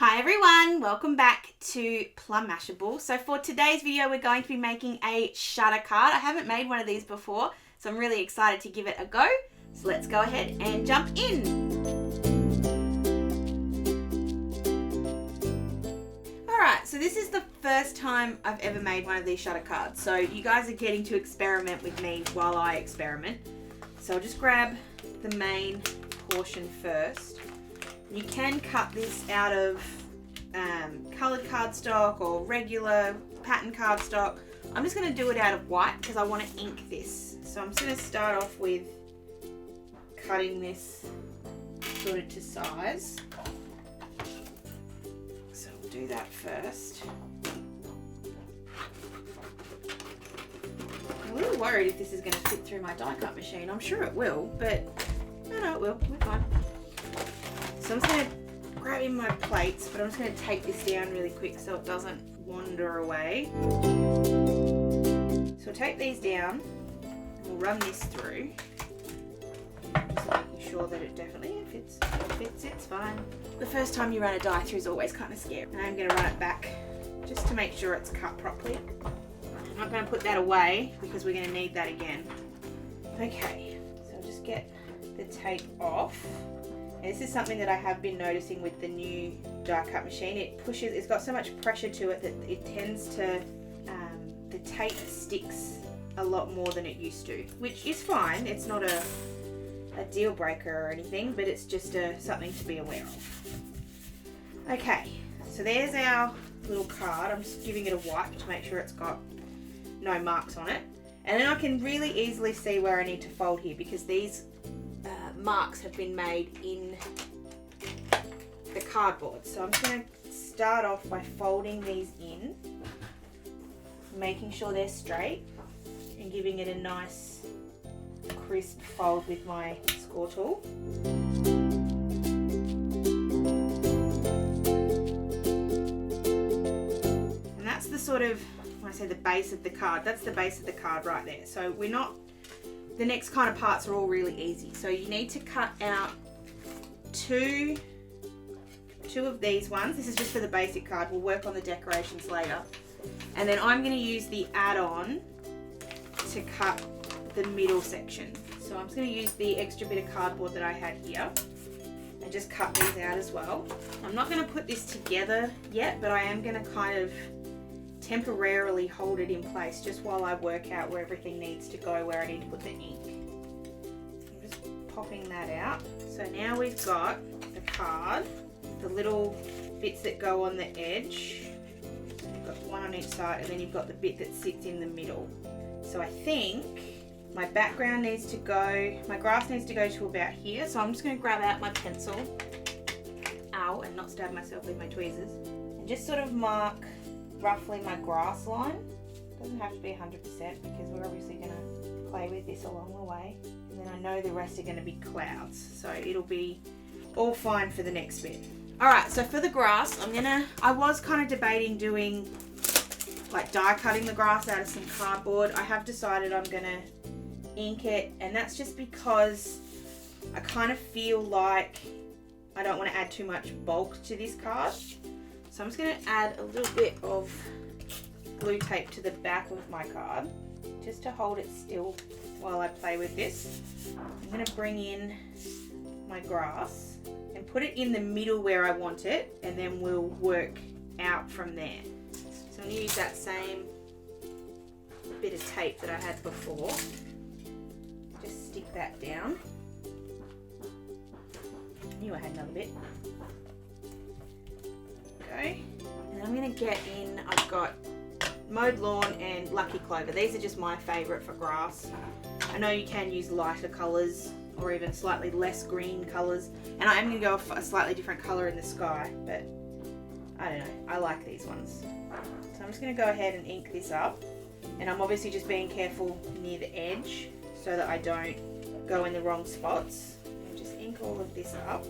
Hi everyone, welcome back to Plum Mashable. So for today's video we're going to be making a shutter card. I haven't made one of these before, so I'm really excited to give it a go. So let's go ahead and jump in. Alright, so this is the first time I've ever made one of these shutter cards. So you guys are getting to experiment with me while I experiment. So I'll just grab the main portion first. You can cut this out of coloured cardstock or regular pattern cardstock. I'm just going to do it out of white because I want to ink this. So I'm just going to start off with cutting this sort of to size. So we'll do that first. I'm a little worried if this is going to fit through my die cut machine. I'm sure it will, but no, it will. We're fine. So I'm just going to grab in my plates, but I'm just going to take this down really quick so it doesn't wander away. So we'll take these down and we'll run this through. Just making sure that it definitely fits. It's fine. The first time you run a die through is always kind of scary. And I'm going to run it back just to make sure it's cut properly. I'm not going to put that away because we're going to need that again. Okay, so I'll just get the tape off. And this is something that I have been noticing with the new die cut machine. It's got so much pressure to it that it tends to, the tape sticks a lot more than it used to, which is fine. It's not a deal breaker or anything, but it's just something to be aware of. Okay, so there's our little card. I'm just giving it a wipe to make sure it's got no marks on it. And then I can really easily see where I need to fold here because these marks have been made in the cardboard. So I'm just going to start off by folding these in, making sure they're straight and giving it a nice crisp fold with my score tool. And that's the sort of, when I say the base of the card, that's the base of the card right there. So we're not, the next kind of parts are all really easy. So you need to cut out two of these ones. This is just for the basic card. We'll work on the decorations later. And then I'm going to use the add-on to cut the middle section. So I'm just going to use the extra bit of cardboard that I had here and just cut these out as well. I'm not going to put this together yet, but I am going to kind of temporarily hold it in place just while I work out where everything needs to go, where I need to put the ink. I'm just popping that out. So now we've got the card, the little bits that go on the edge. You've got one on each side and then you've got the bit that sits in the middle. So I think my background needs to go, my grass needs to go to about here. So I'm just going to grab out my pencil, and not stab myself with my tweezers, and just sort of mark roughly my grass line. Doesn't have to be 100% because we're obviously going to play with this along the way. And then I know the rest are going to be clouds, so it'll be all fine for the next bit. Alright, so for the grass, I was kind of debating doing like die cutting the grass out of some cardboard. I have decided I'm going to ink it, and that's just because I kind of feel like I don't want to add too much bulk to this card. So I'm just going to add a little bit of glue tape to the back of my card just to hold it still while I play with this. I'm going to bring in my grass and put it in the middle where I want it, and then we'll work out from there. So I'm going to use that same bit of tape that I had before. Just stick that down. I knew I had another bit. And I'm going to get in, I've got Mowed Lawn and Lucky Clover. These are just my favourite for grass. I know you can use lighter colours or even slightly less green colours, and I am going to go for a slightly different colour in the sky, but I don't know, I like these ones. So I'm just going to go ahead and ink this up, and I'm obviously just being careful near the edge so that I don't go in the wrong spots. And just ink all of this up.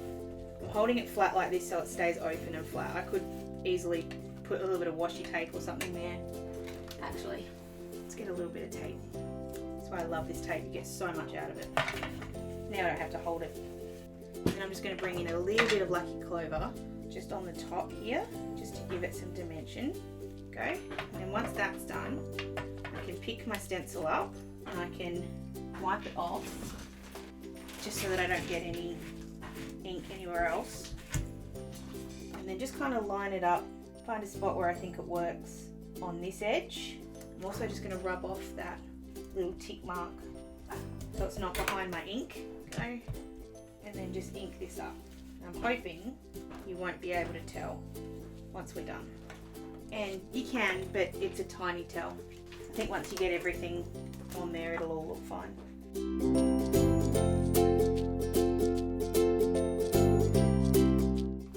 I'm holding it flat like this so it stays open and flat. I could easily put a little bit of washi tape or something there. Actually, let's get a little bit of tape. That's why I love this tape. You get so much out of it. Now I don't have to hold it. And I'm just going to bring in a little bit of Lucky Clover just on the top here, just to give it some dimension. Go. And then once that's done, I can pick my stencil up and I can wipe it off, just so that I don't get any ink anywhere else. And then just kind of line it up, find a spot where I think it works on this edge. I'm also just going to rub off that little tick mark so it's not behind my ink. Go. And then just ink this up. I'm hoping you won't be able to tell once we're done. And you can, but it's a tiny tell. I think once you get everything on there, it'll all look fine.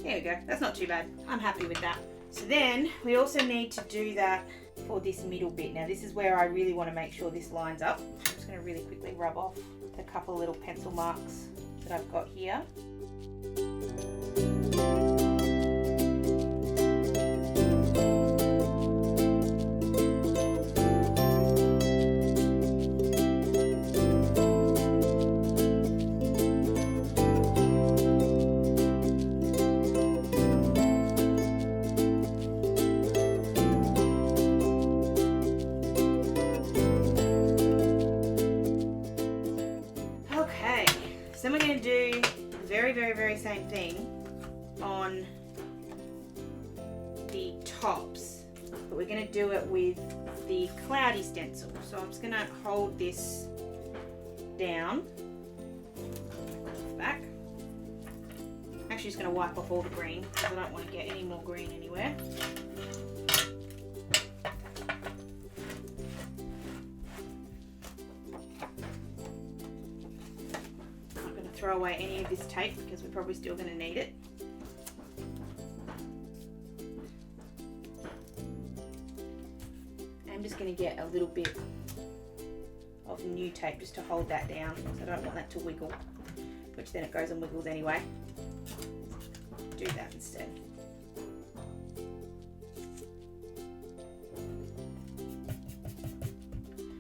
There we go, that's not too bad. I'm happy with that. So then we also need to do that for this middle bit. Now this is where I really want to make sure this lines up. I'm just going to really quickly rub off a couple of little pencil marks that I've got here. Then we're going to do the very same thing on the tops, but we're going to do it with the cloudy stencil. So I'm just going to hold this down, back. I'm actually just going to wipe off all the green because I don't want to get any more green anywhere. Throw away any of this tape because we're probably still going to need it. I'm just going to get a little bit of new tape just to hold that down because I don't want that to wiggle, which then it goes and wiggles anyway. Do that instead.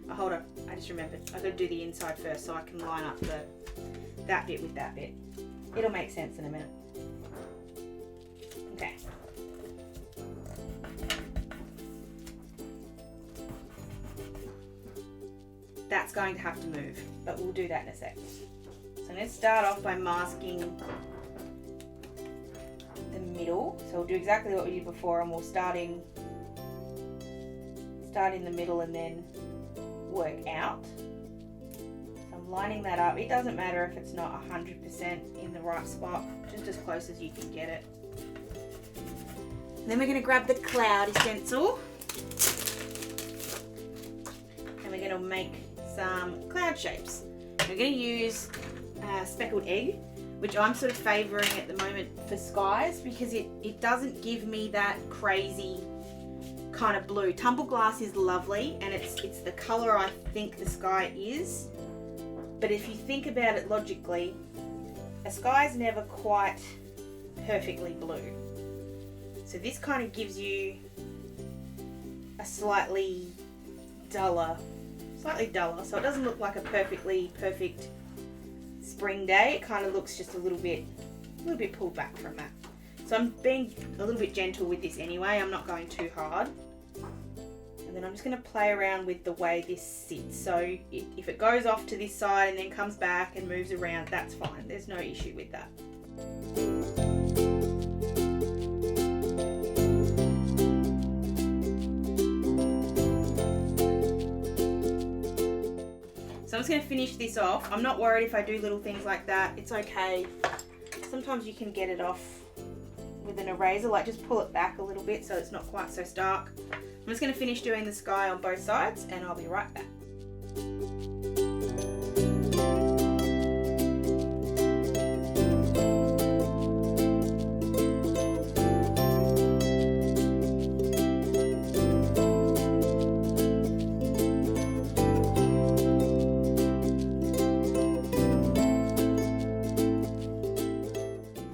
Oh, hold on, I just remembered. I've got to do the inside first so I can line up that bit with that bit. It'll make sense in a minute. Okay. That's going to have to move, but we'll do that in a sec. So I'm going to start off by masking the middle. So we'll do exactly what we did before, and we'll start in the middle and then work out. Lining that up. It doesn't matter if it's not 100% in the right spot, just as close as you can get it. And then we're going to grab the cloudy stencil and we're going to make some cloud shapes. We're going to use speckled egg, which I'm sort of favouring at the moment for skies because it doesn't give me that crazy kind of blue. Tumble glass is lovely and it's the colour I think the sky is. But if you think about it logically, a sky is never quite perfectly blue. So this kind of gives you a slightly duller, so it doesn't look like a perfect spring day. It kind of looks just a little bit pulled back from that. So I'm being a little bit gentle with this anyway. I'm not going too hard. And then I'm just going to play around with the way this sits. So if it goes off to this side and then comes back and moves around, that's fine. There's no issue with that. So I'm just going to finish this off. I'm not worried if I do little things like that. It's okay. Sometimes you can get it off with an eraser, like just pull it back a little bit so it's not quite so stark. I'm just going to finish doing the sky on both sides and I'll be right back.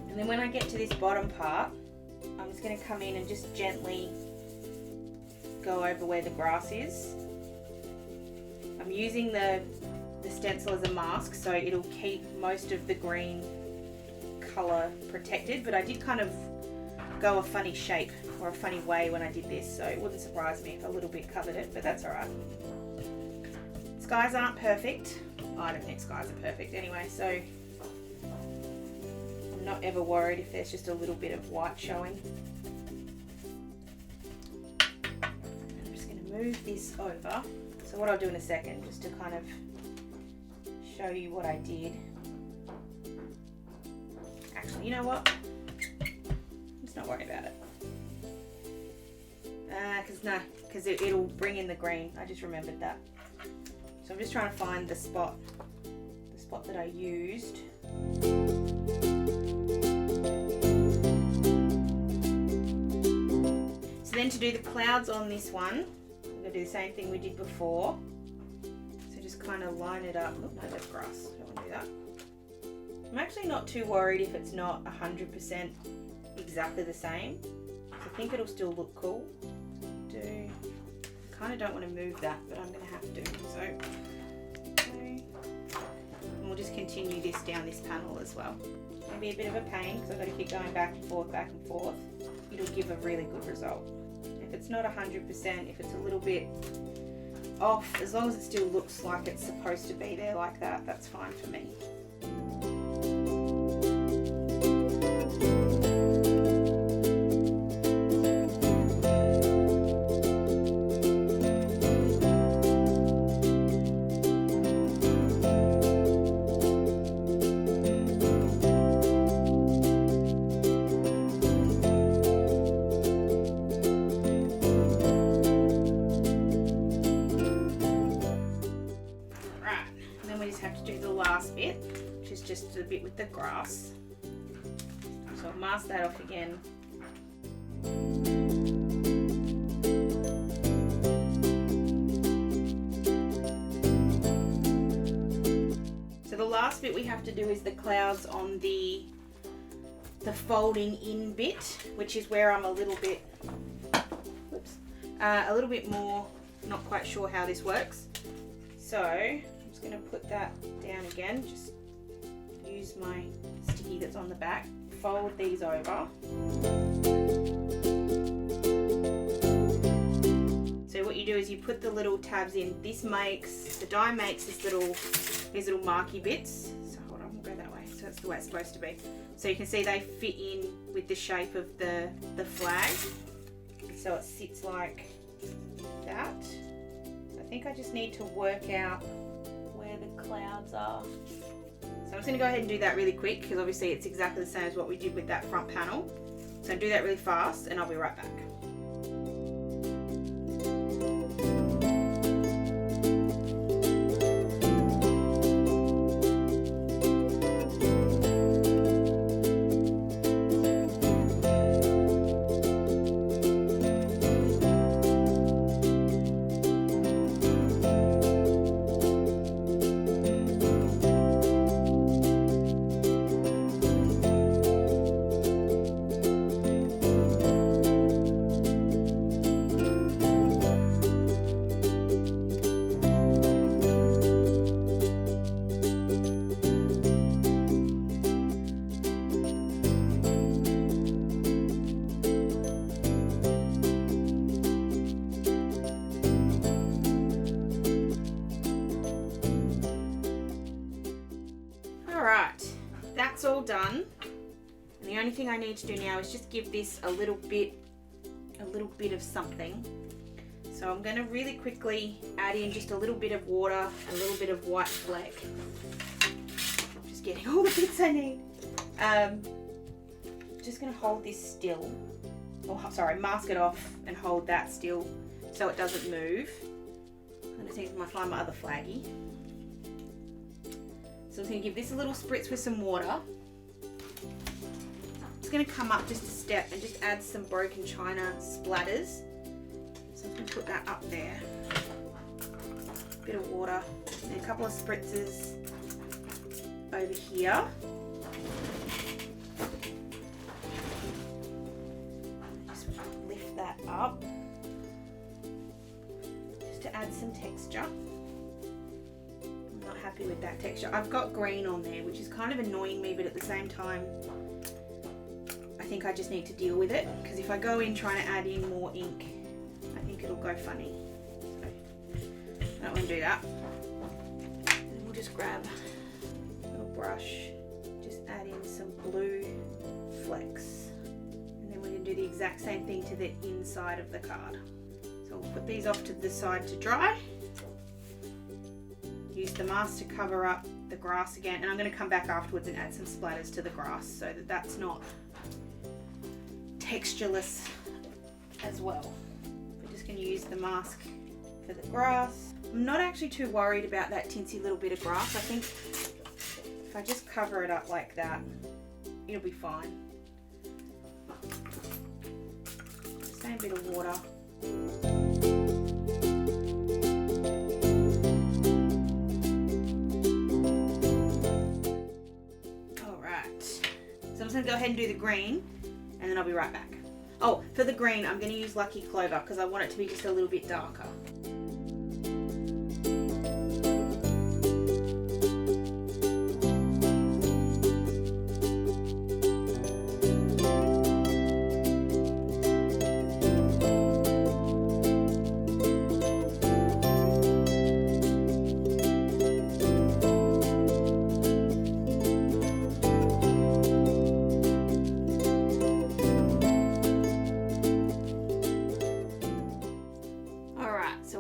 And then when I get to this bottom part, I'm just going to come in and just gently go over where the grass is. I'm using the stencil as a mask so it'll keep most of the green colour protected, but I did kind of go a funny shape or a funny way when I did this, so it wouldn't surprise me if a little bit covered it, but that's alright. Skies aren't perfect. I don't think skies are perfect anyway, so I'm not ever worried if there's just a little bit of white showing. I'm just going to move this over. So what I'll do in a second, just to kind of show you what I did. Actually, you know what? Let's not worry about it. Because it'll bring in the green. I just remembered that. So I'm just trying to find the spot that I used. So then to do the clouds on this one, I'm going to do the same thing we did before. So just kind of line it up. Oh, no, that's grass. I don't want to do that. I'm actually not too worried if it's not 100% exactly the same. I think it'll still look cool. Kind of don't want to move that, but I'm going to have to. So, okay. And we'll just continue this down this panel as well. Maybe a bit of a pain because I've got to keep going back and forth. It'll give a really good result. If it's not 100%, if it's a little bit off, as long as it still looks like it's supposed to be there like that, that's fine for me. Just a bit with the grass. So I'll mask that off again. So the last bit we have to do is the clouds on the folding in bit, which is where I'm a little bit more not quite sure how this works. So I'm just going to put that down again. Just use my sticky that's on the back, fold these over. So what you do is you put the little tabs in. The die makes these little marky bits. So hold on, we'll go that way. So that's the way it's supposed to be. So you can see they fit in with the shape of the flag. So it sits like that. So I think I just need to work out where the clouds are. So I'm just going to go ahead and do that really quick because obviously it's exactly the same as what we did with that front panel. So I'll do that really fast and I'll be right back. That's all done. And the only thing I need to do now is just give this a little bit of something. So I'm going to really quickly add in just a little bit of water, a little bit of white fleck. I'm just getting all the bits I need. Just going to hold this still. Oh, sorry, mask it off and hold that still so it doesn't move. I'm going to find my other flaggy. So I'm going to give this a little spritz with some water. It's going to come up just a step and just add some broken china splatters. So I'm going to put that up there. A bit of water and a couple of spritzes over here. Just lift that up just to add some texture. Happy with that texture. I've got green on there, which is kind of annoying me, but at the same time I think I just need to deal with it, because if I go in trying to add in more ink, I think it'll go funny. So I don't want to do that. And then we'll just grab a little brush, just add in some blue flecks. And then we're going to do the exact same thing to the inside of the card. So we'll put these off to the side to dry. Use the mask to cover up the grass again, and I'm going to come back afterwards and add some splatters to the grass so that that's not textureless as well. We're just going to use the mask for the grass. I'm not actually too worried about that tinsy little bit of grass. I think if I just cover it up like that, it'll be fine. Same bit of water. Alright, so I'm just going to go ahead and do the green, and then I'll be right back. Oh, for the green, I'm going to use Lucky Clover because I want it to be just a little bit darker.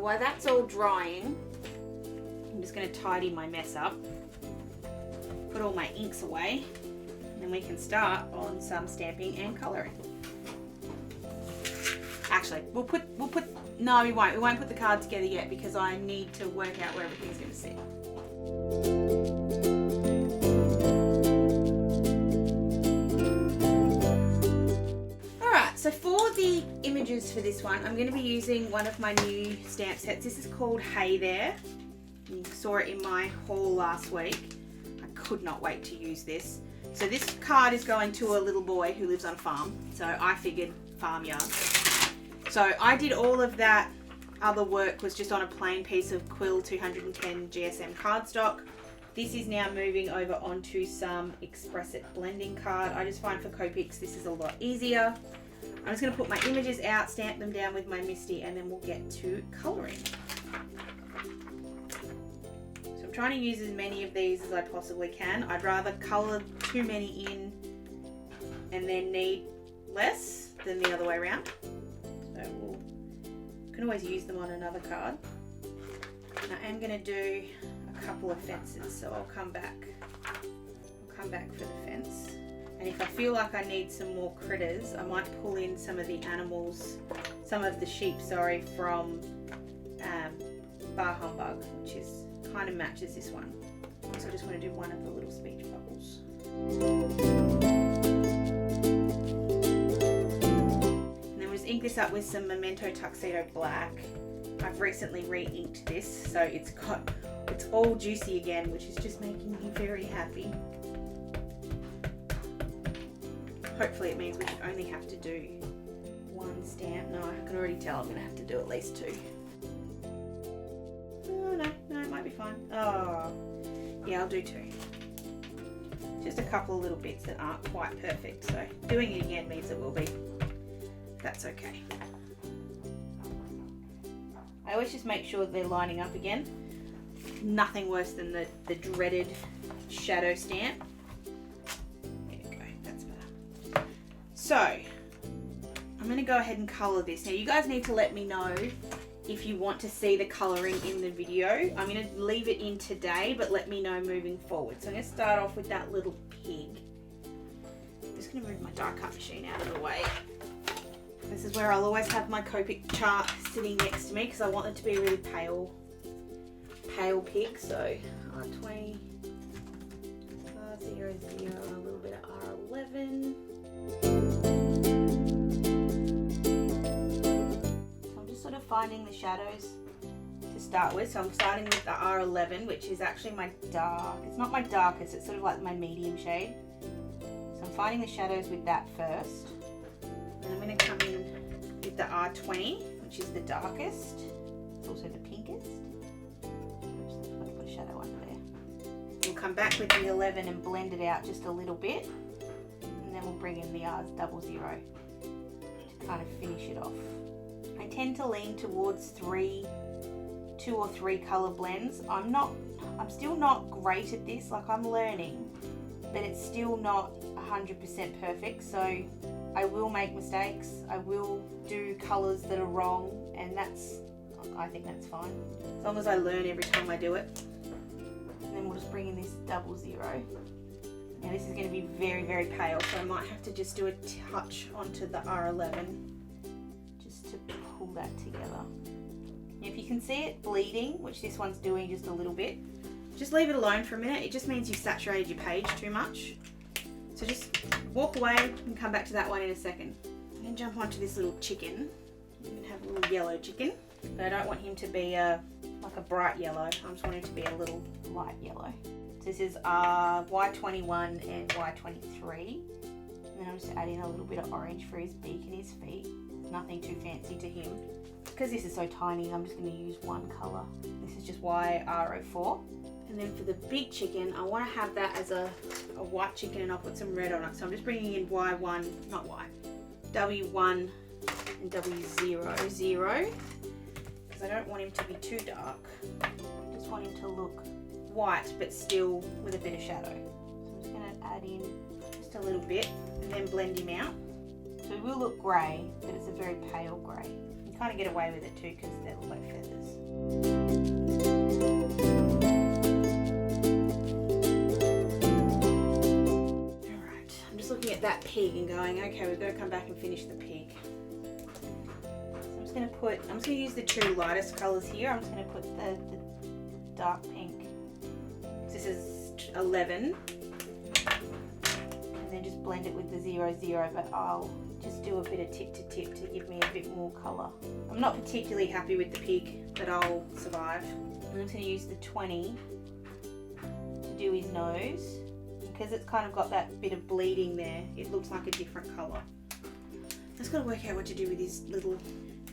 While that's all drying, I'm just going to tidy my mess up, put all my inks away, and then we can start on some stamping and colouring. Actually, no, we won't put the card together yet because I need to work out where everything's going to sit. So for the images for this one, I'm going to be using one of my new stamp sets. This is called Hey There. You saw it in my haul last week. I could not wait to use this. So this card is going to a little boy who lives on a farm. So I figured farmyard. So I did all of that other work was just on a plain piece of Quill 210 GSM cardstock. This is now moving over onto some Express It blending card. I just find for Copics this is a lot easier. I'm just going to put my images out, stamp them down with my Misty, and then we'll get to colouring. So I'm trying to use as many of these as I possibly can. I'd rather colour too many in and then need less than the other way around. So we can always use them on another card. I am going to do a couple of fences, so I'll come back for the fence. And if I feel like I need some more critters, I might pull in some of the animals, some of the sheep, sorry, from Bar Humbug, which is kind of matches this one. So I just want to do one of the little speech bubbles. And then we'll just ink this up with some Memento Tuxedo Black. I've recently re-inked this, so it's all juicy again, which is just making me very happy. Hopefully it means we should only have to do one stamp. No, I can already tell I'm going to have to do at least two. Oh, no, it might be fine. Oh, yeah, I'll do two. Just a couple of little bits that aren't quite perfect, so doing it again means it will be. That's okay. I always just make sure that they're lining up again. Nothing worse than the dreaded shadow stamp. So, I'm going to go ahead and colour this. Now, you guys need to let me know if you want to see the colouring in the video. I'm going to leave it in today, but let me know moving forward. So, I'm going to start off with that little pig. I'm just going to move my die cut machine out of the way. This is where I'll always have my Copic chart sitting next to me because I want it to be a really pale pig. So, R20, R00, and a little bit of R11. I'm just sort of finding the shadows to start with. So I'm starting with the R11, which is actually my dark. It's not my darkest, it's sort of like my medium shade. So I'm finding the shadows with that first. And I'm going to come in with the R20, which is the darkest. It's also the pinkest. I'm just going to put a shadow under there. We'll come back with the 11 and blend it out just a little bit. then we'll bring in the 00 to kind of finish it off. I tend to lean towards 2 or 3 color blends. I'm still not great at this, like I'm learning, but it's still not 100% perfect, so I will make mistakes. I will do colors that are wrong, and I think that's fine, as long as I learn every time I do it. And then we'll just bring in this 00. Now this is going to be very, very pale, so I might have to just do a touch onto the R11 just to pull that together. Now if you can see it bleeding, which this one's doing just a little bit, just leave it alone for a minute. It just means you've saturated your page too much. So just walk away and come back to that one in a second. And then jump onto this little chicken. You can have a little yellow chicken, but I don't want him to be like a bright yellow. I just want him to be a little light yellow. So this is Y21 and Y23. And then I'm just adding a little bit of orange for his beak and his feet. Nothing too fancy to him. Because this is so tiny, I'm just going to use one colour. This is just YR04. And then for the big chicken, I want to have that as a white chicken, and I'll put some red on it. So I'm just bringing in W1 and W00, because I don't want him to be too dark. I just want him to look white, but still with a bit of shadow. So I'm just going to add in just a little bit and then blend him out. So it will look grey, but it's a very pale grey. You kind of get away with it too, because they look like feathers. Looking at that pig and going, okay, we've got to come back and finish the pig. So I'm just going to use the two lightest colours here. I'm just going to put the dark pink. This is 11. And then just blend it with the 00, but I'll just do a bit of tip to tip to give me a bit more colour. I'm not particularly happy with the pig, but I'll survive. I'm just going to use the 20 to do his nose. Because it's kind of got that bit of bleeding there, it looks like a different colour. I've just got to work out what to do with these little...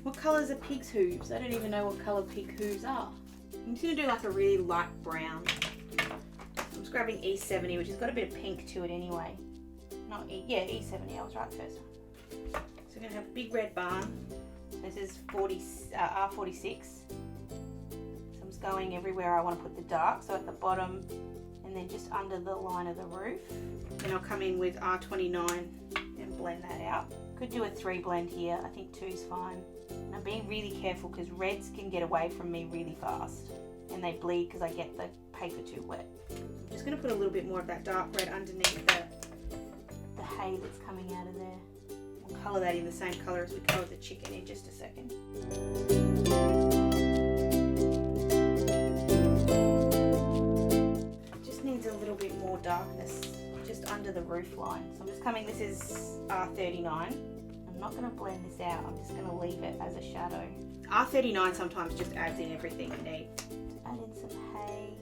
What colours are pig's hooves? I don't even know what colour pig hooves are. I'm just going to do like a really light brown. I'm just grabbing E70, which has got a bit of pink to it anyway. E70, I was right first. So we're going to have a big red barn. This is R46. So I'm just going everywhere I want to put the dark, so at the bottom, and then just under the line of the roof. Then I'll come in with R29 and blend that out. Could do a 3 blend here, I think 2 is fine. And I'm being really careful because reds can get away from me really fast and they bleed because I get the paper too wet. I'm just going to put a little bit more of that dark red underneath the hay that's coming out of there. We'll colour that in the same colour as we coloured the chicken in just a second. Needs a little bit more darkness just under the roof line. So I'm just coming, this is R39. I'm not going to blend this out, I'm just going to leave it as a shadow. R39 sometimes just adds in everything you need. Add in some hay.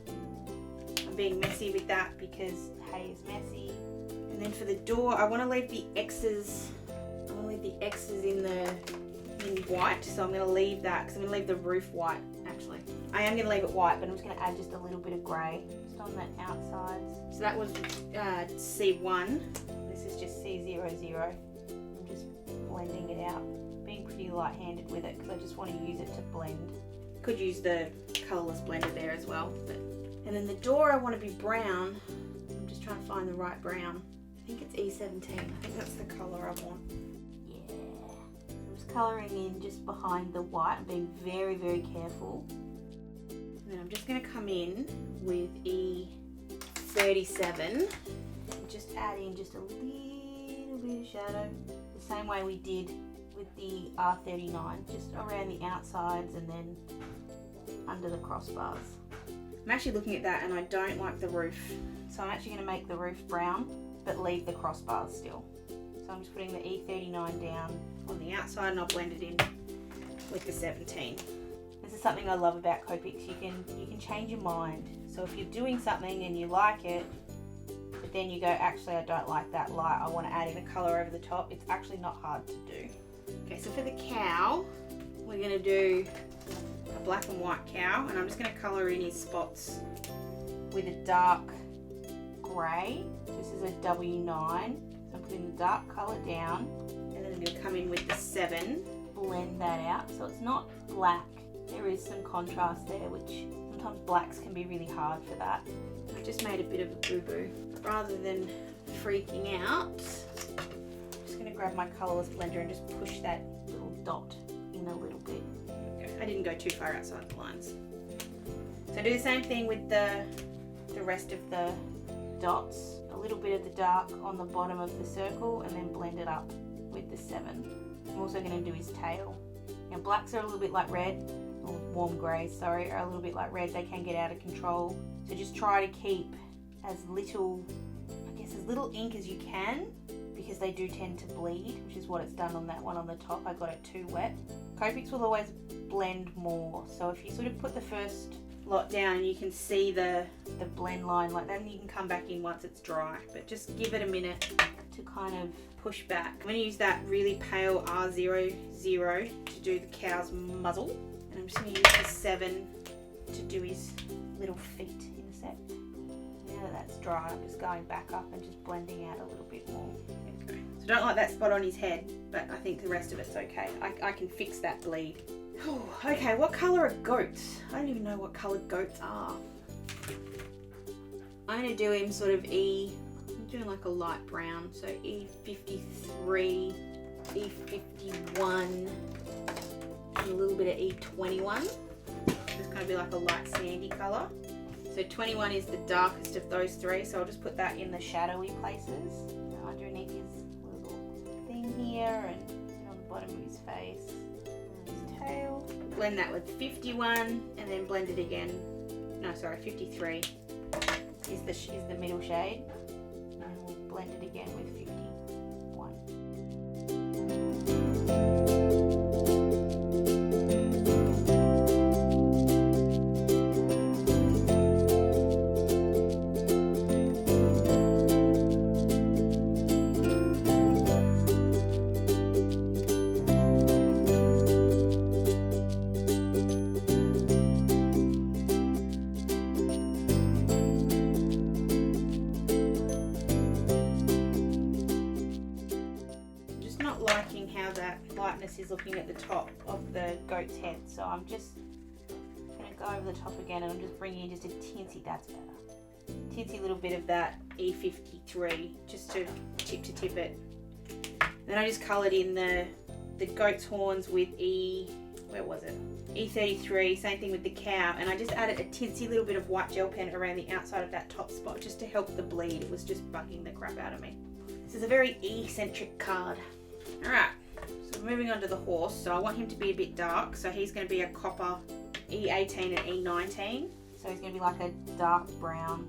I'm being messy with that because hay is messy. And then for the door, I want to leave the X's. I want to leave the X's in white, so I'm going to leave that because I'm going to leave the roof white actually. I am going to leave it white, but I'm just going to add just a little bit of grey just on the outsides. So that was C1. This is just C00. I'm just blending it out. Being pretty light-handed with it because I just want to use it to blend. Could use the colourless blender there as well. And then the door I want to be brown. I'm just trying to find the right brown. I think it's E17. I think that's the colour I want. Colouring in just behind the white. I'm being very, very careful. And then I'm just going to come in with E37 and just add in just a little bit of shadow, the same way we did with the R39, just around the outsides and then under the crossbars. I'm actually looking at that and I don't like the roof, so I'm actually going to make the roof brown but leave the crossbars still. So I'm just putting the E39 down on the outside and I'll blend it in with the 17. This is something I love about Copics. You can change your mind. So if you're doing something and you like it, but then you go, actually I don't like that light, I want to add in a colour over the top, it's actually not hard to do. Okay, so for the cow, we're going to do a black and white cow, and I'm just going to colour in his spots with a dark grey. This is a W9. So I'm putting the dark colour down, and then I'm going to come in with the 7, blend that out so it's not black. There is some contrast there, which sometimes blacks can be really hard for that. I've just made a bit of a boo-boo. Rather than freaking out, I'm just going to grab my colourless blender and just push that little dot in a little bit. Okay. I didn't go too far outside the lines. So do the same thing with the rest of the dots. A little bit of the dark on the bottom of the circle and then blend it up with the 7. I'm also going to do his tail. Now blacks are a little bit like red, or warm greys, sorry, are a little bit like red. They can get out of control. So just try to keep as little, I guess, as little ink as you can, because they do tend to bleed, which is what it's done on that one on the top. I got it too wet. Copics will always blend more. So if you sort of put the first lot down, you can see the blend line like that, and you can come back in once it's dry, but just give it a minute to kind of push back. I'm going to use that really pale R00 to do the cow's muzzle, and I'm just going to use the 7 to do his little feet in a sec. Now that that's dry, I'm just going back up and just blending out a little bit more. Okay. So I don't like that spot on his head, but I think the rest of it's okay. I can fix that bleed. Okay, what colour are goats? I don't even know what colour goats are. I'm going to do him sort of I'm doing like a light brown, so E53, E51, and a little bit of E21. It's going to be like a light sandy colour. So 21 is the darkest of those 3, so I'll just put that in the shadowy places. Underneath his little thing here, and on the bottom of his face. Tail. Blend that with 51 and then blend it again. No, sorry, 53 is the middle shade, and we'll blend it again with 51. Liking how that lightness is looking at the top of the goat's head, so I'm just going to go over the top again, and I'm just bringing in just a tinsy, that's better, tinsy little bit of that E53 just to tip it. Then I just coloured in the goat's horns with where was it? E33, same thing with the cow, and I just added a tinsy little bit of white gel pen around the outside of that top spot just to help the bleed. It was just bugging the crap out of me. This is a very E-centric card. Alright, so moving on to the horse. So I want him to be a bit dark, so he's going to be a copper E18 and E19. So he's going to be like a dark brown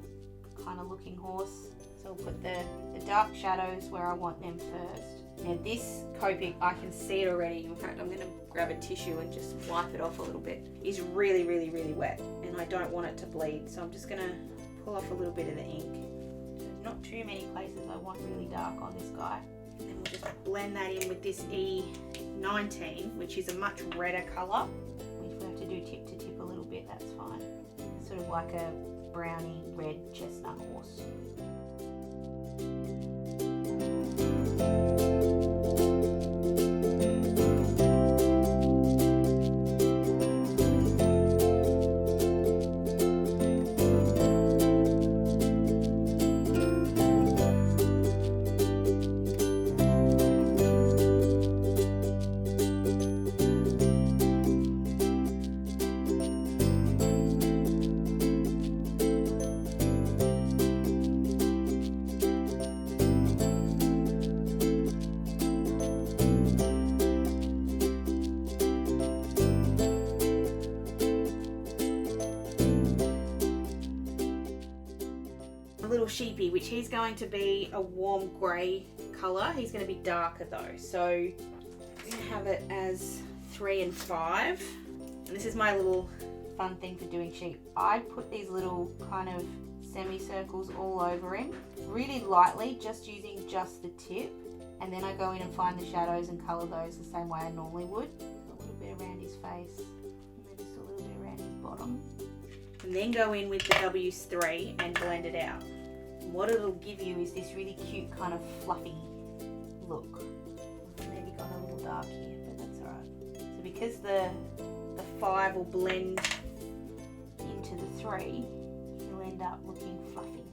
kind of looking horse. So we'll put the dark shadows where I want them first. Now this Copic, I can see it already. In fact, I'm going to grab a tissue and just wipe it off a little bit. It's really, really, really wet, and I don't want it to bleed. So I'm just going to pull off a little bit of the ink. There's not too many places I want really dark on this guy. And then we'll just blend that in with this E19, which is a much redder colour. If we have to do tip to tip a little bit, that's fine. It's sort of like a browny red chestnut horse. Little sheepy, which he's going to be a warm grey colour. He's going to be darker though, so I'm going to have it as 3 and 5. And this is my little fun thing for doing sheep. I put these little kind of semicircles all over him, really lightly, just using just the tip, and then I go in and find the shadows and colour those the same way I normally would. A little bit around his face, and then just a little bit around his bottom. And then go in with the W3 and blend it out. And what it'll give you is this really cute kind of fluffy look. Maybe gone a little dark here, but that's alright. So because the 5 will blend into the 3, you'll end up looking fluffy.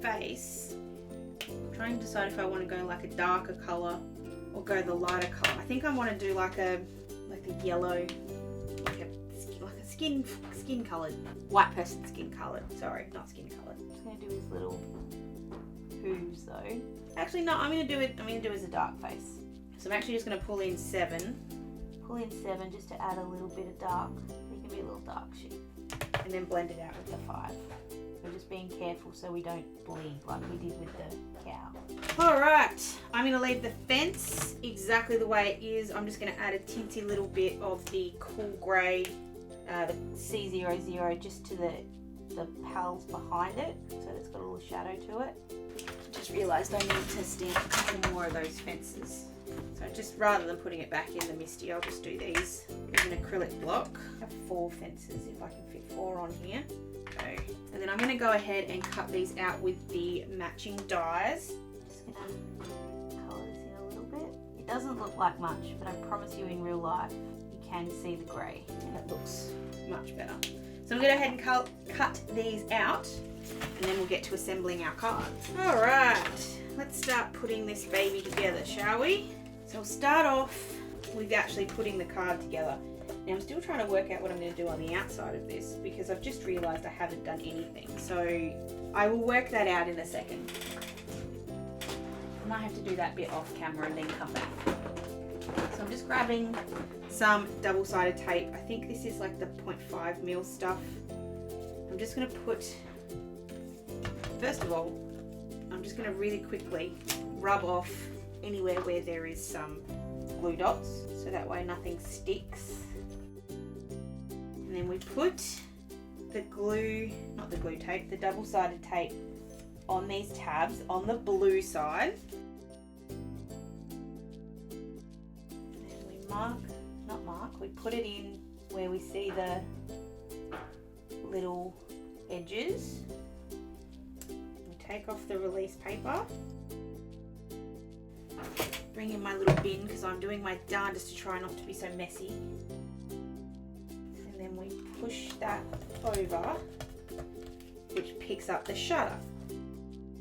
Face, I'm trying to decide if I want to go like a darker colour or go the lighter colour. I think I want to do like a yellow, like a skin coloured, white person skin coloured. Sorry, not skin coloured. I'm just gonna do his little hooves though. Actually, no, I'm gonna do it as a dark face. So I'm actually just gonna pull in 7. Pull in 7 just to add a little bit of dark. It can be a little dark shade, and then blend it out with the 5. We're just being careful so we don't bleed like we did with the cow. Alright, I'm going to leave the fence exactly the way it is. I'm just going to add a teensy little bit of the cool grey, the C00, just to the pals behind it, so it's got a little shadow to it. I just realised I need to stamp a couple more of those fences. So just rather than putting it back in the Misty, I'll just do these with an acrylic block. I have 4 fences if I can fit 4 on here. And then I'm going to go ahead and cut these out with the matching dies. Just going to colour this in a little bit. It doesn't look like much, but I promise you in real life you can see the grey and it looks much better. So I'm going to go ahead and cut these out and then we'll get to assembling our card. Alright, let's start putting this baby together, shall we? So we'll start off with actually putting the card together. Now I'm still trying to work out what I'm going to do on the outside of this because I've just realised I haven't done anything. So I will work that out in a second. I might have to do that bit off camera and then come back. So I'm just grabbing some double-sided tape. I think this is like the 0.5mm stuff. I'm just going to put, first of all, I'm just going to really quickly rub off anywhere where there is some glue dots so that way nothing sticks. And then we put the glue, not the glue tape, the double-sided tape on these tabs on the blue side. And then we we put it in where we see the little edges. We take off the release paper. Bring in my little bin because I'm doing my darndest to try not to be so messy. And then we push that over, which picks up the shutter.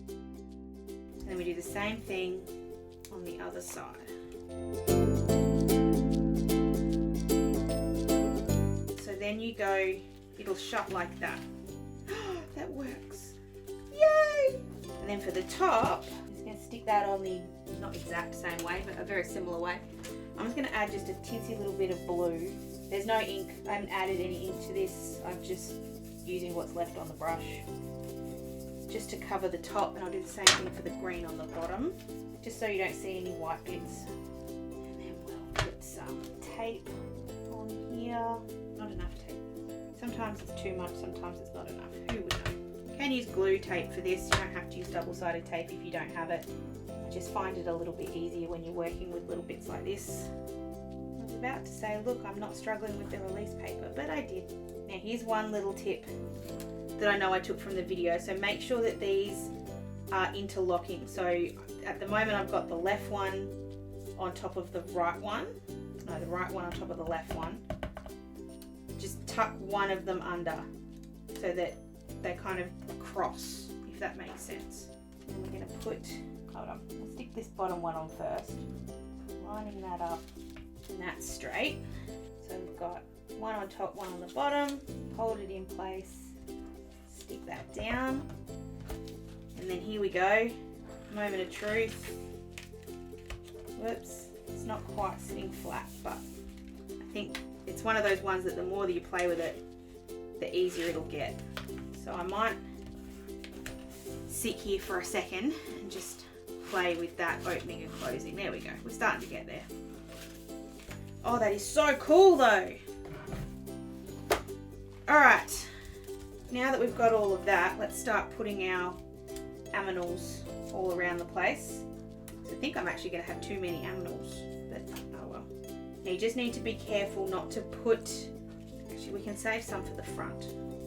And then we do the same thing on the other side. So then you go, it'll shut like that. That works. Yay! And then for the top, I'm just going to stick that on the, not exact same way, but a very similar way. I'm just going to add just a teensy little bit of blue. There's no ink. I haven't added any ink to this. I'm just using what's left on the brush just to cover the top, and I'll do the same thing for the green on the bottom, just so you don't see any white bits. And then we'll put some tape on here. Not enough tape. Sometimes it's too much, sometimes it's not enough. Who would know? You can use glue tape for this. You don't have to use double-sided tape if you don't have it. I just find it a little bit easier when you're working with little bits like this. I was about to say, look, I'm not struggling with the release paper, but I did. Now here's one little tip that I know I took from the video. So make sure that these are interlocking. So at the moment I've got the left one on top of the right one. No, the right one on top of the left one. Just tuck one of them under so that they kind of cross, if that makes sense. And we're going to put, hold on, we'll stick this bottom one on first. Lining that up, and that's straight. So we've got one on top, one on the bottom. Hold it in place. Stick that down, and then here we go. Moment of truth. Whoops, it's not quite sitting flat, but I think it's one of those ones that the more that you play with it, the easier it'll get. So I might sit here for a second and just play with that opening and closing. There we go, we're starting to get there. Oh, that is so cool though. Alright, now that we've got all of that, let's start putting our aminals all around the place. So I think I'm actually going to have too many aminals, but oh well. Now you just need to be careful not to put, actually we can save some for the front.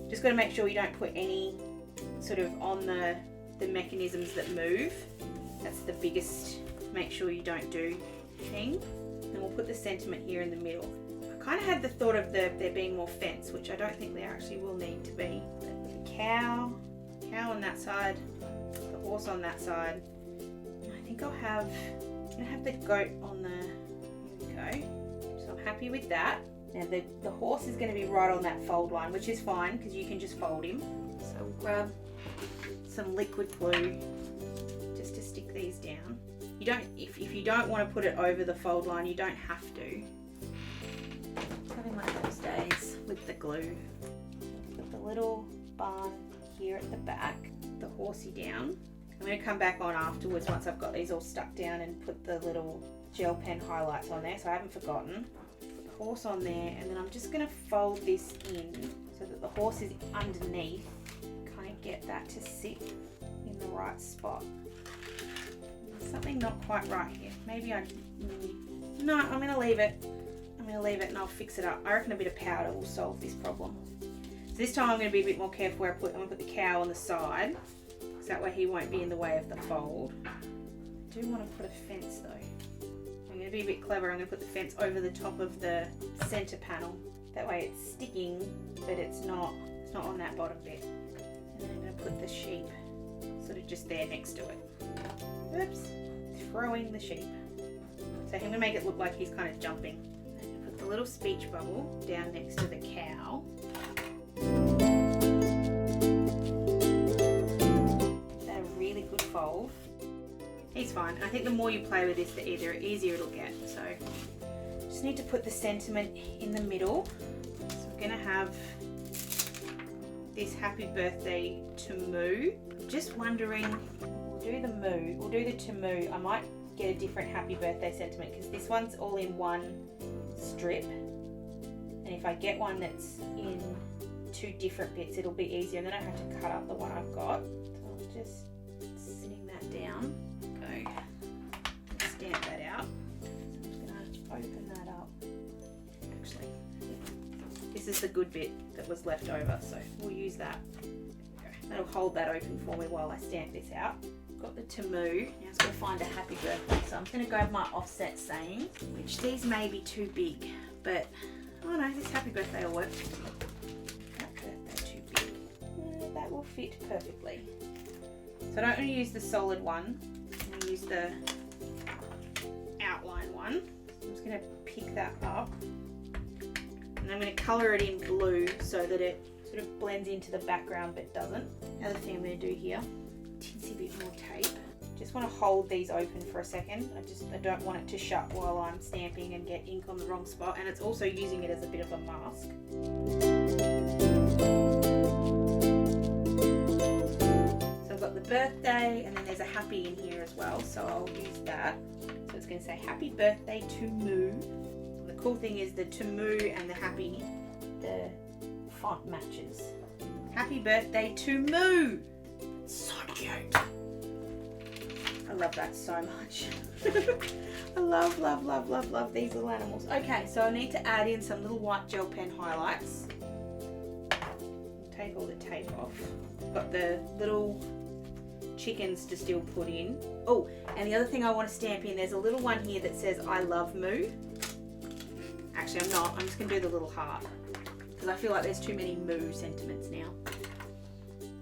Just got to make sure you don't put any sort of on the mechanisms that move. That's the biggest, make sure you don't do thing. And we'll put the sentiment here in the middle. I kind of had the thought of there being more fence, which I don't think there actually will need to be. But the cow on that side, the horse on that side. And I think I'm gonna have the goat on the, here we go. So I'm happy with that. Now the horse is going to be right on that fold line, which is fine because you can just fold him. So we'll grab some liquid glue just to stick these down. You don't, if you don't want to put it over the fold line, you don't have to. Having one of those days with the glue. Put the little barn here at the back, the horsey down. I'm going to come back on afterwards once I've got these all stuck down and put the little gel pen highlights on there, so I haven't forgotten. Put the horse on there, and then I'm just going to fold this in so that the horse is underneath. Kind of get that to sit in the right spot. There's something not quite right here. Maybe no, I'm going to leave it. I'm going to leave it and I'll fix it up. I reckon a bit of powder will solve this problem. So this time I'm going to be a bit more careful where I'm going to put the cow on the side, because that way he won't be in the way of the fold. I do want to put a fence though. I'm going to be a bit clever. I'm going to put the fence over the top of the center panel. That way it's sticking, but it's not on that bottom bit. And then I'm going to put the sheep sort of just there next to it. Oops, throwing the sheep. So I'm going to make it look like he's kind of jumping. And put the little speech bubble down next to the cow. Is that a really good fold? He's fine. I think the more you play with this, the easier it'll get. So just need to put the sentiment in the middle. So we're going to have this happy birthday to Moo. Just wondering, we'll do the Moo, we'll do the to Moo. I might get a different happy birthday sentiment because this one's all in one strip. And if I get one that's in two different bits, it'll be easier, and then I have to cut up the one I've got. So I'm just sitting that down. Go. Stamp that out. So I'm just going to open that up. Actually, this is the good bit that was left over, so we'll use that. That'll hold that open for me while I stamp this out. Got the Tamu. Now I'm going to find a happy birthday. So I'm going to grab my offset sayings, which these may be too big, but oh no, this happy birthday will work. That birthday too big. That will fit perfectly. So I don't want to use the solid one. I'm going to use the outline one. I'm just going to pick that up. And I'm going to colour it in blue so that it sort of blends into the background but doesn't. Another thing I'm going to do here, tinsy bit more tape. Just want to hold these open for a second. I don't want it to shut while I'm stamping and get ink on the wrong spot, and it's also using it as a bit of a mask. So I've got the birthday, and then there's a happy in here as well, so I'll use that. So it's going to say happy birthday to Moo. The cool thing is the to Moo and the happy, the font matches. Happy birthday to Moo! So cute. I love that so much. I love these little animals. Okay, so I need to add in some little white gel pen highlights. Take all the tape off. Got the little chickens to still put in. Oh, and the other thing I want to stamp in, there's a little one here that says I love Moo. Actually, I'm not. I'm just going to do the little heart, because I feel like there's too many Moo sentiments now.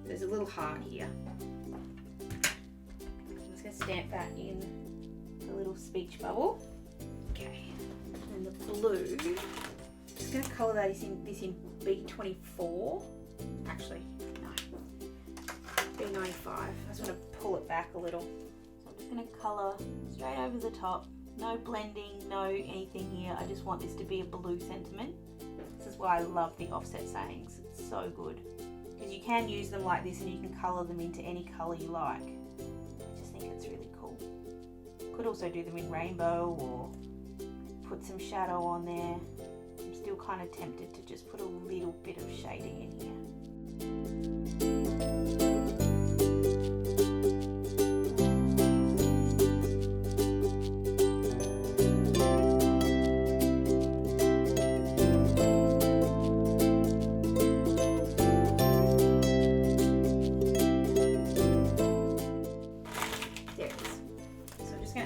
There's a little heart here. I'm just going to stamp that in the little speech bubble. Okay. And the blue, I'm just going to colour this in B24. Actually, no. B95. I just want to pull it back a little. So I'm just going to colour straight over the top. No blending, no anything here. I just want this to be a blue sentiment. This is why I love the offset sayings. It's so good. Because you can use them like this and you can colour them into any colour you like. I just think it's really cool. Could also do them in rainbow or put some shadow on there. I'm just still kind of tempted to just put a little bit of shading in here.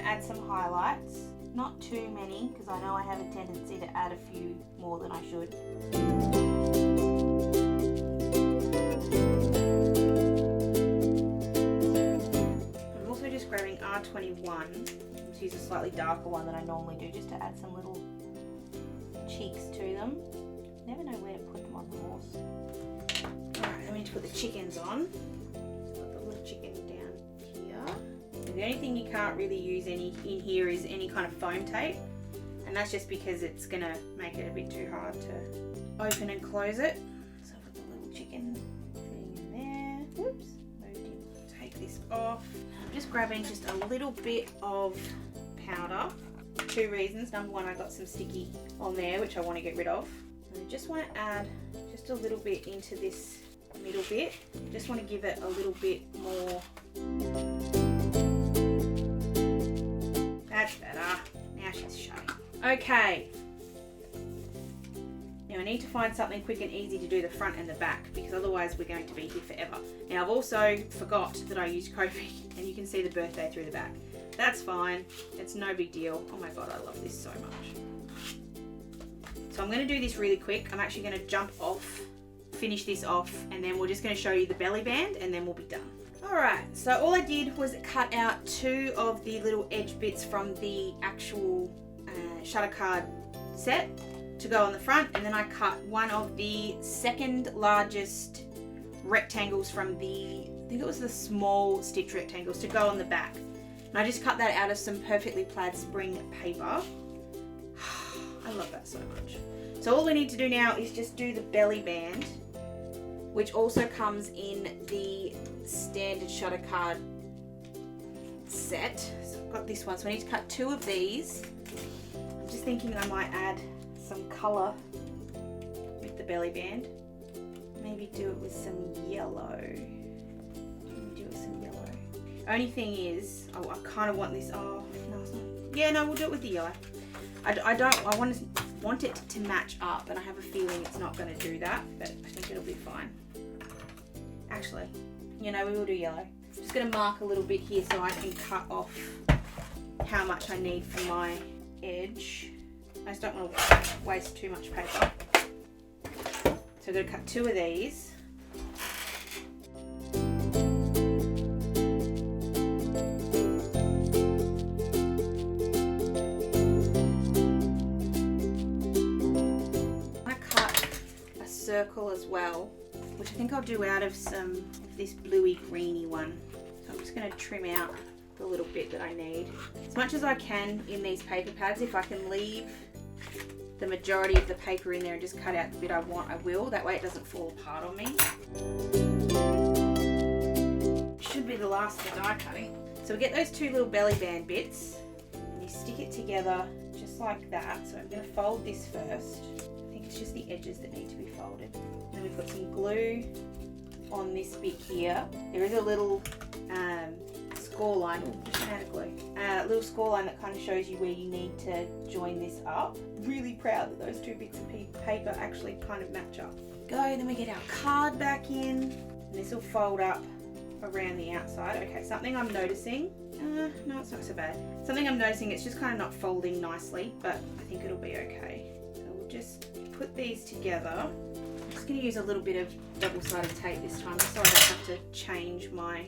Add some highlights, not too many because I know I have a tendency to add a few more than I should. I'm also just grabbing R21, let's use a slightly darker one than I normally do just to add some little cheeks to them. Never know where to put them on the horse. Alright, then we need to put the chickens on. Put the little chicken down here. The only thing you can't really use in here is any kind of foam tape, and that's just because it's going to make it a bit too hard to open and close it. So I'll put the little chicken thing in there. Whoops, moved in. Take this off. I'm just grabbing just a little bit of powder. 2 reasons. Number one, I got some sticky on there which I want to get rid of. And I just want to add just a little bit into this middle bit. Just want to give it a little bit more. That's better. Now she's showing. Okay. Now I need to find something quick and easy to do the front and the back because otherwise we're going to be here forever. Now I've also forgot that I used Kokuyo and you can see the birthday through the back. That's fine. It's no big deal. Oh my god, I love this so much. So I'm going to do this really quick. I'm actually going to jump off, finish this off, and then we're just going to show you the belly band and then we'll be done. Alright, so all I did was cut out 2 of the little edge bits from the actual shutter card set to go on the front, and then I cut one of the second largest rectangles from the, I think it was the small stitch rectangles to go on the back. And I just cut that out of some perfectly plaid spring paper. I love that so much. So all we need to do now is just do the belly band, which also comes in the standard shutter card set. So I've got this one, so I need to cut 2 of these. I'm just thinking I might add some colour with the belly band. Maybe do it with some yellow. Maybe do it with some yellow. Only thing is, oh, I kind of want this. Oh no, it's not. Yeah, no, we'll do it with the yellow. I want it to match up, and I have a feeling it's not going to do that, but I think it'll be fine. Actually, you know, we will do yellow. I'm just going to mark a little bit here so I can cut off how much I need for my edge. I just don't want to waste too much paper. So I'm going to cut 2 of these. I cut a circle as well, which I think I'll do out of some of this bluey greeny one. So I'm just going to trim out the little bit that I need. As much as I can in these paper pads, if I can leave the majority of the paper in there and just cut out the bit I want, I will. That way it doesn't fall apart on me. Should be the last of the die cutting. So we get those 2 little belly band bits and you stick it together just like that. So I'm going to fold this first. I think it's just the edges that need to be folded. And then we've got some glue on this bit here. There is a little score line, just add a glue. Little score line that kind of shows you where you need to join this up. Really proud that those 2 bits of paper actually kind of match up. Go, then we get our card back in. And this will fold up around the outside. Okay, something I'm noticing. No, it's not so bad. Something I'm noticing, it's just kind of not folding nicely, but I think it'll be okay. So we'll just put these together. I'm just going to use a little bit of double-sided tape this time, so I don't have to change my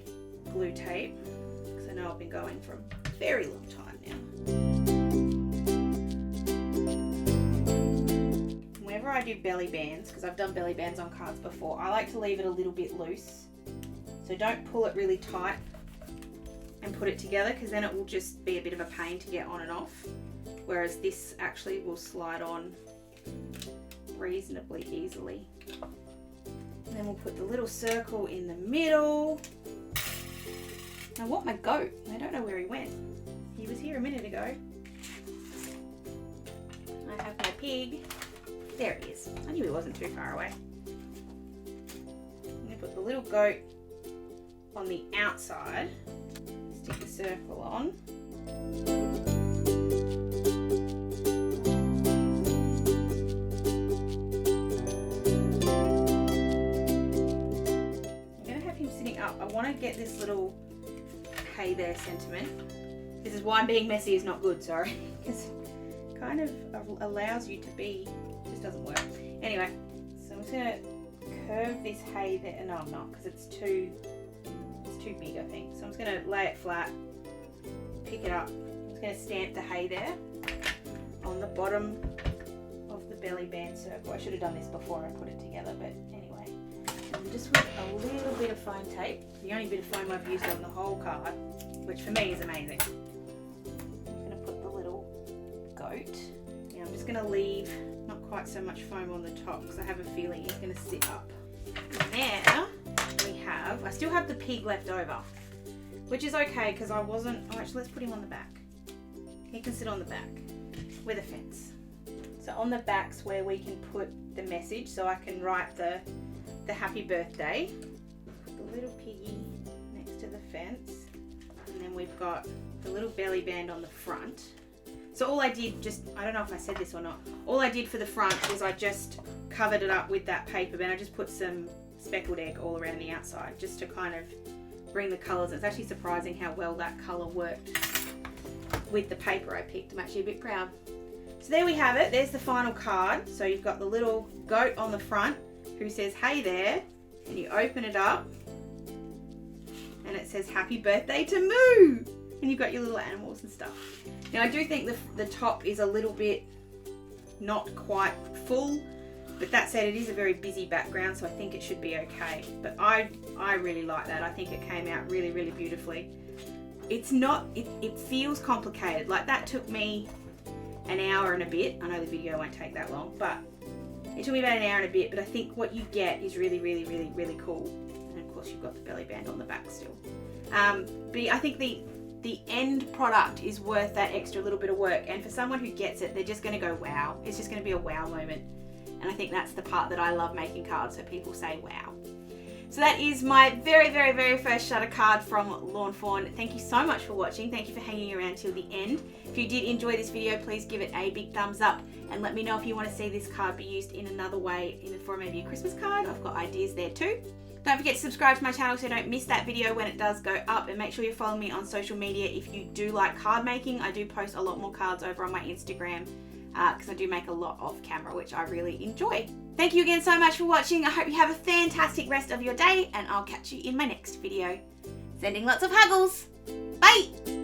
glue tape, because I know I've been going for a very long time now. Whenever I do belly bands, because I've done belly bands on cards before, I like to leave it a little bit loose. So don't pull it really tight and put it together, because then it will just be a bit of a pain to get on and off. Whereas this actually will slide on reasonably easily. And then we'll put the little circle in the middle. I want my goat. I don't know where he went. He was here a minute ago. I have my pig. There he is. I knew he wasn't too far away. I'm going to put the little goat on the outside. Stick a circle on. I'm going to have him sitting up. I want to get this little hey there sentiment. This is why being messy is not good, sorry. Because it kind of allows you to be, just doesn't work. Anyway, so I'm just going to curve this hay there. No, I'm not, because it's too big, I think. So I'm just going to lay it flat, pick it up. I'm just going to stamp the hay there on the bottom of the belly band circle. I should have done this before I put it together, but anyway. And just with a little bit of foam tape, the only bit of foam I've used on the whole card, which for me is amazing. I'm going to put the little goat. Now I'm just going to leave not quite so much foam on the top because I have a feeling he's going to sit up. Now I still have the pig left over, which is okay because I wasn't, actually let's put him on the back. He can sit on the back with a fence. So on the back's where we can put the message, so I can write the happy birthday. The little piggy next to the fence, and then we've got the little belly band on the front. So all I did, I don't know if I said this or not, all I did for the front was I just covered it up with that paper band. I just put some speckled egg all around the outside just to kind of bring the colours. It's actually surprising how well that colour worked with the paper I picked. I'm actually a bit proud. So there we have it. There's the final card. So you've got the little goat on the front who says hey there, and you open it up and it says happy birthday to Moo, and you've got your little animals and stuff. Now I do think the top is a little bit not quite full, but that said, it is a very busy background, so I think it should be okay. But I really like that. I think it came out really, really beautifully. It's not, it feels complicated. Like that took me an hour and a bit. I know the video won't take that long, but it took me about an hour and a bit, but I think what you get is really, really, really, really cool. And of course you've got the belly band on the back still. But I think the end product is worth that extra little bit of work. And for someone who gets it, they're just gonna go, wow. It's just gonna be a wow moment. And I think that's the part that I love making cards, so people say wow. So that is my very, very, very first shutter card from Lawn Fawn. Thank you so much for watching. Thank you for hanging around till the end. If you did enjoy this video, please give it a big thumbs up and let me know if you want to see this card be used in another way for maybe a Christmas card. I've got ideas there too. Don't forget to subscribe to my channel so you don't miss that video when it does go up, and make sure you're following me on social media if you do like card making. I do post a lot more cards over on my Instagram because I do make a lot off camera, which I really enjoy. Thank you again so much for watching. I hope you have a fantastic rest of your day, and I'll catch you in my next video. Sending lots of huggles. Bye!